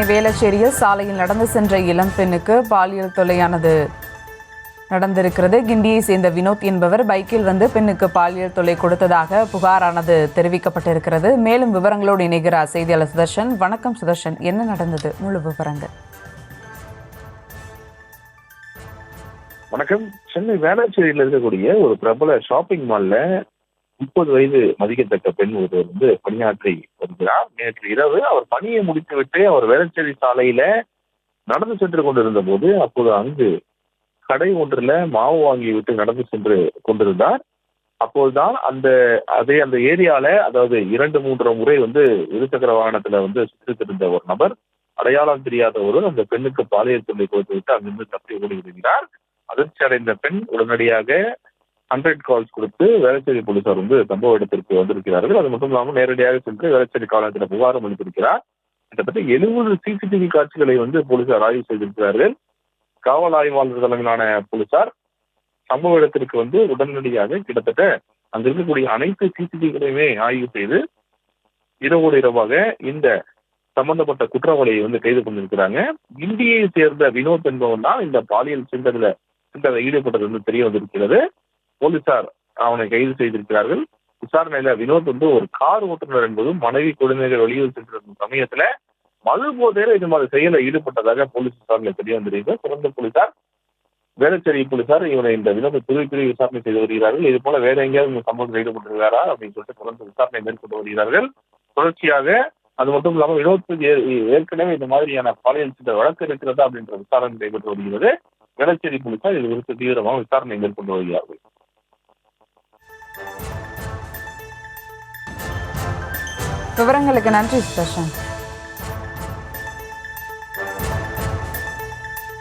வேளச்சேரியில் சாலையில் நடந்து சென்ற இளம் பெண்ணுக்கு பாலியல் தொல்லையானது நடந்திருக்கிறது. கிண்டியை சேர்ந்த வினோத் என்பவர் பைக்கில் வந்து பெண்ணுக்கு பாலியல் தொல்லை கொடுத்ததாக புகாரானது தெரிவிக்கப்பட்டிருக்கிறது. மேலும் விவரங்களோடு இணைகிறார் செய்தியாளர் சுதர்ஷன். வணக்கம் சுதர்ஷன், என்ன நடந்தது, முழு விவரங்கள்? வணக்கம். சென்னை வேளச்சேரியில் இருக்கக்கூடிய ஒரு பிரபல ஷாப்பிங் மால்ல 30 வயது மதிக்கத்தக்க பெண் ஒருவர் வந்து பணியாற்றி வருகிறார். நேற்று இரவு அவர் பணியை முடித்துவிட்டு அவர் வேளச்சேரி சாலையில நடந்து சென்று கொண்டிருந்த போது அப்போது அங்கு கடை ஒன்றில் மாவு வாங்கி விட்டு நடந்து சென்று கொண்டிருந்தார். அப்போதுதான் அந்த ஏரியால, அதாவது 2-3 முறை வந்து இருசக்கர வாகனத்துல வந்து சுற்றித்திருந்த ஒரு நபர், அடையாளம் தெரியாத ஒருவர் அந்த பெண்ணுக்கு பாலியல் தொல்லை கொடுத்து விட்டு அங்கிருந்து தப்பி ஓடி விடுகிறார். அதிர்ச்சி அடைந்த பெண் உடனடியாக 100 கால்ஸ் கொடுத்து வேளச்சேரி போலீசார் வந்து சம்பவ இடத்திற்கு வந்திருக்கிறார்கள். அது மட்டும் இல்லாமல் நேரடியாக சென்று வேளச்சேரி காவலத்தில் புகாரும் அளித்திருக்கிறார். கிட்டத்தட்ட 70 சிசிடிவி காட்சிகளை வந்து போலீசார் ஆய்வு செய்திருக்கிறார்கள். காவல் ஆய்வாளர் தலைமையிலான போலீசார் சம்பவ இடத்திற்கு வந்து உடனடியாக கிட்டத்தட்ட அங்க இருக்கக்கூடிய அனைத்து சிசிடிவிகளையுமே ஆய்வு செய்து இரவோடு இரவாக இந்த சம்பந்தப்பட்ட குற்றவாளியை வந்து கைது பண்ணிருக்கிறாங்க. கிண்டியை சேர்ந்த வினோத் என்பவன் தான் இந்த பாலியல் சிந்தனையில் ஈடுபட்டது வந்து தெரிய வந்திருக்கிறது. போலீசார் அவனை கைது செய்திருக்கிறார்கள். விசாரணையில வினோத் வந்து ஒரு கார் ஓட்டுநர் என்பதும் மனைவி குழந்தைகள் வெளியூர் சென்றிருந்த சமயத்துல மது போதையில இது மாதிரி செயல ஈடுபட்டதாக போலீஸ் விசாரணை தெரிய வந்திருக்கு. தொடர்ந்து வேளச்சேரி போலீசார் இவனை இந்த வினோத பிரிவு விசாரணை செய்து வருகிறார்கள். இது போல வேற எங்கேயாவது இந்த சம்பவத்தில் ஈடுபட்டிருக்காரா அப்படின்னு சொல்லிட்டு தொடர்ந்து விசாரணை மேற்கொண்டு வருகிறார்கள். தொடர்ச்சியாக அது மட்டும் இல்லாமல் வினோத்துக்கு ஏற்கனவே இந்த மாதிரியான பாலியல் சிந்த வழக்கு இருக்கிறதா அப்படின்ற விசாரணை நடைபெற்று வருகிறது. வேளச்சேரி போலீசார் இது குறித்து தீவிரமாக விசாரணை மேற்கொண்டு வருகிறார்கள். விவரங்களுக்கு நன்றி சுதர்ஷன்.